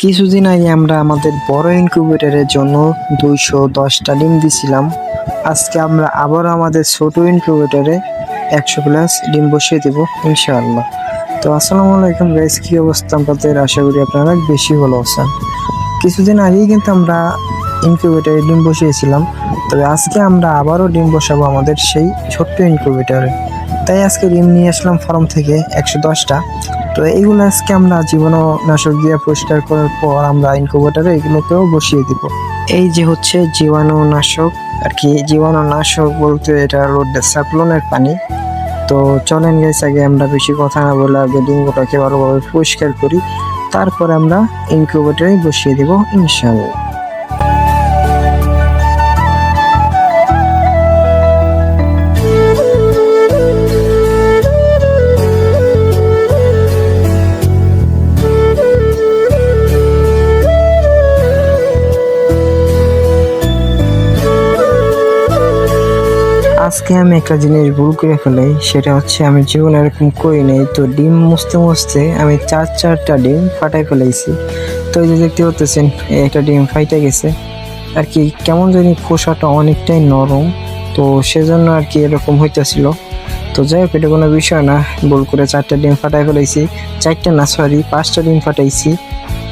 কিছুদিন আগে আমরা আমাদের বড় ইনকিউবেটরের জন্য 210টা ডিম দিছিলাম। আজকে আমরা আবার আমাদের ছোট ইনকিউবেটরে 100 প্লাস ডিম বসিয়ে দেব ইনশাআল্লাহ। তো আসসালামু আলাইকুম গাইস, কি অবস্থা আপনাদের? আশা করি আপনারা বেশি ভালো আছেন। কিছুদিন আগেই কিন্তু আমরা ইনকিউবেটরে ডিম বসিয়েছিলাম, তবে আজকে আমরা আবারও ডিম বসাবো আমাদের সেই ছোট্ট ইনকিউবেটরে। তাই আজকে ডিম নিয়ে আসলাম ফার্ম থেকে 110টা। তো এইগুলো আজকে আমরা জীবাণুনাশক দিয়ে পরিষ্কার করার পর আমরা ইনকিউবেটরে এগুলোকেও বসিয়ে দিব। এই যে হচ্ছে জীবাণুনাশক আর কি, জীবাণুনাশক বলতে এটা স্যাফলনের পানি। তো চলেন গাইস, আগে আমরা বেশি কথা না বলে আগে ডিমগুলোকে ভালোভাবে পরিষ্কার করি, তারপরে আমরা ইনকিউবেটরে বসিয়ে দিব ইনশাআল্লাহ। আজকে আমি একটা জিনিস ভুল করে ফেলাই, সেটা হচ্ছে আমি জীবনে এরকম করি নাই। তো ডিম মুছতে মুছতে আমি চারটা ডিম ফাটাই ফেলাইছি। তো এই যে দেখতে পাচ্ছেন, একটা ডিম ফাইটে গেছে আর কি। কেমন জানি খোসাটা অনেকটাই নরম, তো সেজন্য আর কি এরকম হইতেছিল। তো যাই হোক, এটা কোনো বিষয় না, ভুল করে 4টা ডিম ফাটাই ফেলাইছি। 4টা না, সরি 5টা ডিম ফাটাইছি।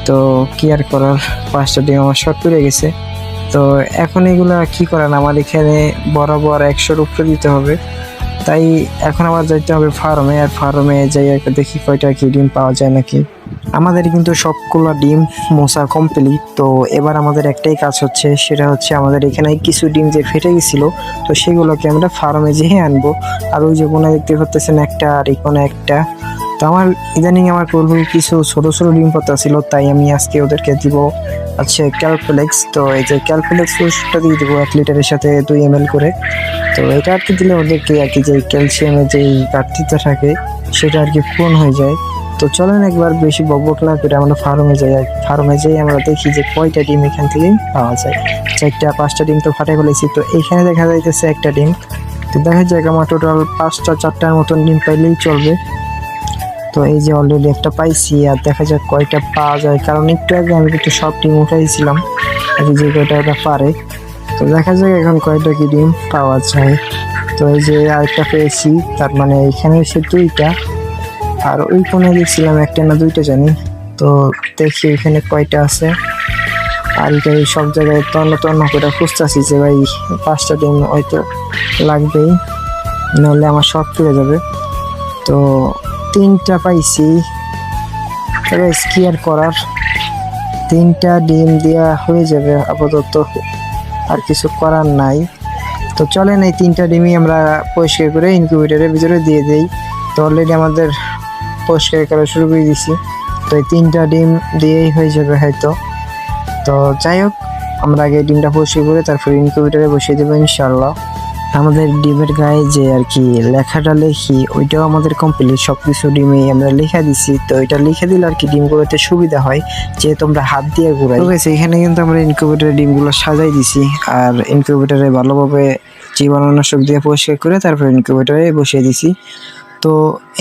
তো কি আর করার, 5টা ডিম আমার শর্ট পড়ে গেছে। তো এখন এগুলা কি করেন, আমার এখানে বরাবর 100-র উপরে দিতে হবে। তাই এখন আবার যাইতে হবে ফার্মে, আর ফার্মে যাই একটা দেখি কয়টা কি ডিম পাওয়া যায় নাকি। আমাদের কিন্তু সবগুলো ডিম মোছা কমপ্লিট। তো এবার আমাদের একটাই কাজ হচ্ছে, সেটা হচ্ছে আমাদের এখানে কিছু ডিম যে ফেটে গেছিলো, তো সেগুলোকে আমরা ফার্মে যেয়ে আনবো। আর ওই যে কোনে দেখতে পাচ্ছেন একটা, আর এই কোনে একটা। তো আমার ইদানিং আমার কিছু ছোট ছোট ডিম পাতা ছিল, তাই আমি আজকে ওদেরকে দিব আচ্ছা ক্যালফ্লেক্স। তো এই যে ক্যালফ্লেক্স ওষুধটা দিয়ে দেবো 1 লিটারের সাথে 2 ml করে। তো এটা আর কি দিলে ওদেরকে আর কি যে ক্যালসিয়ামের যে ঘাটতিটা থাকে সেটা আর কি পূরণ হয়ে যায়। তো চলেন একবার বেশি বকবক না করে আমরা ফার্মে যাই। ফার্মে যাই আমরা দেখি যে কয়টা ডিম এখান থেকে পাওয়া যায়। 4-5টা ডিম তো ফাটে ফেলেছি। তো এইখানে দেখা যাইতেছে একটা ডিম। তো দেখা যায় আমার টোটাল 5-4টার মতন ডিম পাইলেই চলবে। তো এই যে অলরেডি একটা পাইছি, আর দেখা যাক কয়টা পাওয়া যায়, কারণ একটু আগে আমি কিন্তু সব ডিম উঠাইছিলাম আর যে কয়টা ওটা পারে। তো দেখা যাক এখন কয়টা কি ডিম পাওয়া যায়। তো এই যে আরেকটা পেয়েছি, তার মানে এখানে এসে 2টা, আর ওই কোণে দেখছিলাম 1টা না 2টা জানি। তো দেখি এখানে কয়টা আছে। আর এটা সব জায়গায় তন্ন করে খুঁজতেছি যে ভাই 5টা ডিম হয়তো লাগবেই, নাহলে আমার শর্ট পড়ে যাবে। তো 3টা পাইছি, তবে কি আর করার, 3টা ডিম দেওয়া হয়ে যাবে আপাতত, আর কিছু করার নাই। তো চলেন এই 3টা ডিমই আমরা পরিষ্কার করে ইনকিউবেটরের ভিতরে দিয়ে দেই। তো অলরেডি আমাদের পরিষ্কার করা শুরু করে দিছি। তো এই 3টা ডিম দিয়েই হয়ে যাবে হয়তো। তো যাই হোক, আমরা আগে ডিমটা পরিষ্কার করে তারপর ইনকিউবেটরে বসিয়ে দেবো ইনশাআল্লাহ। আমাদের ডিমের গায়ে যে আর কি লেখাটা লিখি, ওইটাও আমাদের কমপ্লিট। সবকিছু ডিমে আমরা লিখে দিছি। তো এটা লিখে দিলে আর কি ডিমগুলোতে সুবিধা হয়, যেহেতু আমরা হাত দিয়ে ঘুরাই। তো এখানে কিন্তু আমরা ইনকিউবেটরে ডিমগুলো সাজাই দিছি, আর ইনকিউবেটরে ভালোভাবে জীবাণুনাশক দিয়ে পরিষ্কার করে তারপর ইনকিউবেটরে বসিয়ে দিছি। তো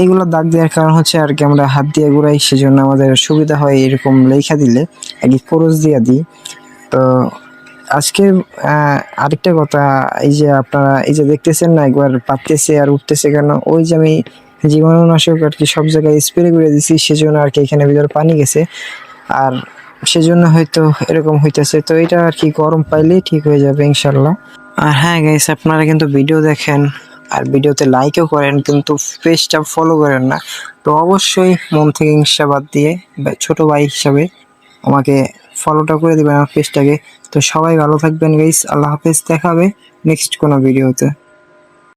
এইগুলো দাগ দেওয়ার কারণ হচ্ছে আর কি আমরা হাত দিয়ে ঘুরাই, সেজন্য আমাদের সুবিধা হয় এরকম লেখা দিলে, আর কি খরচ দিয়ে দিই। তো আজকে আরেকটা কথা, এই যে আপনারা এই যে দেখতেছেন না, একবার পাততেছে আর উঠতেছে কেন, ওই যে আমি জীবাণুনাশক আর কি সব জায়গায় স্প্রে করে দিছি, সেজন্য আর কি এখানে ভিতরে পানি গেছে, আর সেজন্য হয়তো এরকম হইতেছে। তো এটা আর কি গরম পাইলেই ঠিক হয়ে যাবে ইনশাল্লাহ। আর হ্যাঁ গাইস, আপনারা কিন্তু ভিডিও দেখেন আর ভিডিওতে লাইকও করেন, কিন্তু পেজটা ফলো করেন না। তো অবশ্যই মন থেকে হিংসা বাদ দিয়ে ছোট ভাই হিসাবে আমাকে ফলোটা করে দিবেন আমার পেজটাকে। তো সবাই ভালো থাকবেন গাইস, আল্লাহ হাফেজ, দেখা হবে নেক্সট কোনো ভিডিওতে।